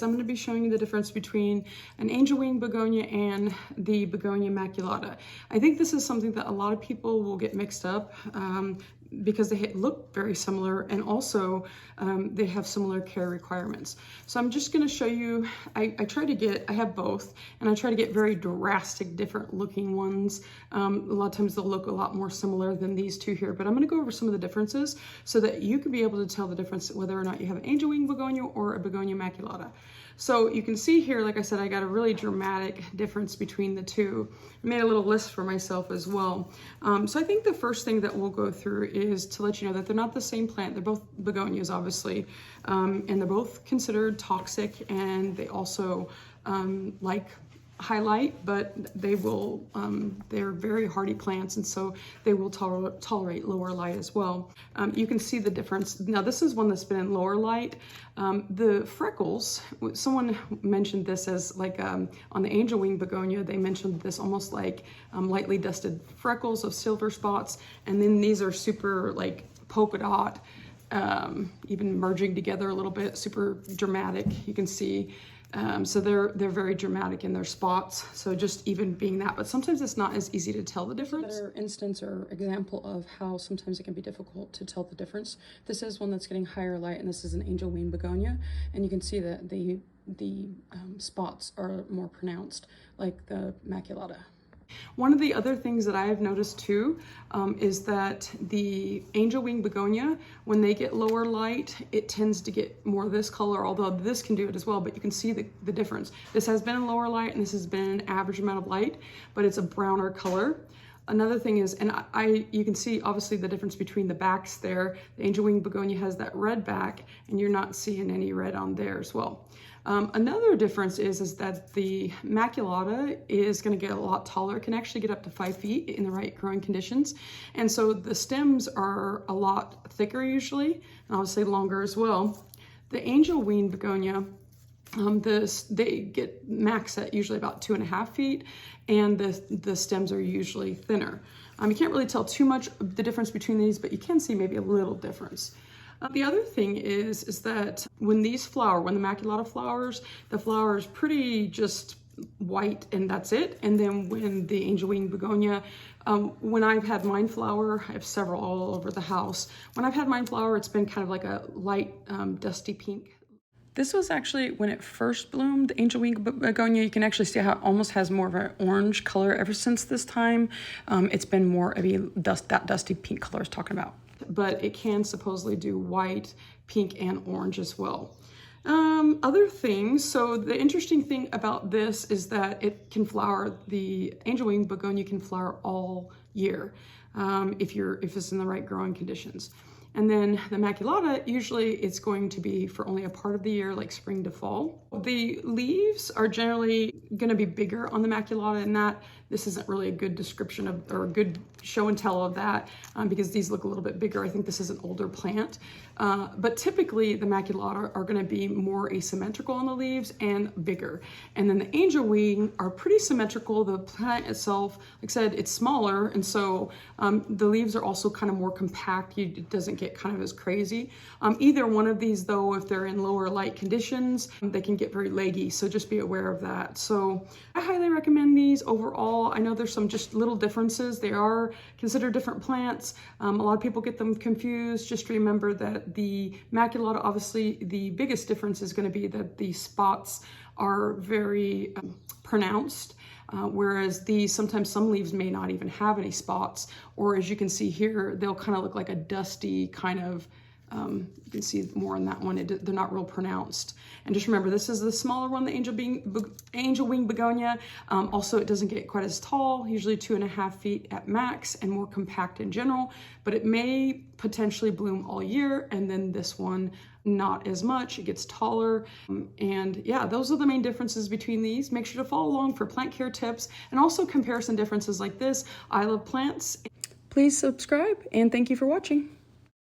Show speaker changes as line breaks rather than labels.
I'm going to be showing you the difference between an angel wing begonia and the Begonia maculata. I think this is something that a lot of people will get mixed up because they look very similar, and also they have similar care requirements. So I'm just going to show you, I have both, and I try to get very drastic different looking ones. A lot of times they'll look a lot more similar than these two here, but I'm going to go over some of the differences so that you can be able to tell the difference whether or not you have an angel wing begonia or a Begonia maculata. So you can see here, like I said, I got a really dramatic difference between the two. I made a little list for myself as well. So I think the first thing that we'll go through is to let you know that they're not the same plant. They're both begonias, obviously, and they're both considered toxic, and they also like high light, but they will they're very hardy plants, and so they will tolerate lower light as well. You can see the difference. Now this is one that's been in lower light. The freckles, someone mentioned this as like on the angel wing begonia, they mentioned this almost like lightly dusted freckles of silver spots, and then these are super like polka dot, even merging together a little bit, super dramatic, you can see. So they're very dramatic in their spots. So just even being that, but sometimes it's not as easy to tell the difference. Another instance or example of how sometimes it can be difficult to tell the difference. This is one that's getting higher light, and this is an angel wing begonia, and you can see that the spots are more pronounced, like the maculata. One of the other things that I have noticed too is that the angel wing begonia, when they get lower light, it tends to get more of this color, although this can do it as well, but you can see the difference. This has been in lower light, and this has been an average amount of light, but it's a browner color. Another thing is, and you can see obviously the difference between the backs there. The angel wing begonia has that red back, and you're not seeing any red on there as well. Another difference is that the maculata is going to get a lot taller. It can actually get up to 5 feet in the right growing conditions. And so the stems are a lot thicker usually, and obviously longer as well. The angel wing begonia, they get max at usually about 2.5 feet, and the stems are usually thinner. You can't really tell too much the difference between these, but you can see maybe a little difference. The other thing is that when these flower, when the maculata flowers, the flower is pretty just white, and that's it. And then when the angel wing begonia, when I've had mine flower, I have several all over the house. When I've had mine flower, it's been kind of like a light dusty pink. This was actually when it first bloomed, the angel wing begonia. You can actually see how it almost has more of an orange color. Ever since this time, it's been more of that dusty pink color I was talking about. But it can supposedly do white, pink, and orange as well. Other things, so the interesting thing about this is that it can flower, the angel wing begonia can flower all year if it's in the right growing conditions. And then the maculata, usually it's going to be for only a part of the year, like spring to fall. The leaves are generally going to be bigger on the maculata, and that this isn't really a good description of, or a good show and tell of that, because these look a little bit bigger. I think this is an older plant. But typically the maculata are going to be more asymmetrical on the leaves and bigger. And then the angel wing are pretty symmetrical. The plant itself, like I said, it's smaller, and so the leaves are also kind of more compact. It doesn't get kind of as crazy. Either one of these though, if they're in lower light conditions, they can get very leggy, so just be aware of that. So I highly recommend these overall. I know there's some just little differences. They are considered different plants. A lot of people get them confused. Just remember that the maculata, obviously the biggest difference is going to be that the spots are very pronounced. Whereas sometimes some leaves may not even have any spots, or as you can see here, they'll kind of look like a dusty kind of, you can see more in that one, they're not real pronounced. And just remember, this is the smaller one, the angel wing begonia. Also, it doesn't get quite as tall, usually 2.5 feet at max, and more compact in general, but it may potentially bloom all year. And then this one, not as much, it gets taller. And yeah, those are the main differences between these. Make sure to follow along for plant care tips and also comparison differences like this. I love plants. Please subscribe, and thank you for watching.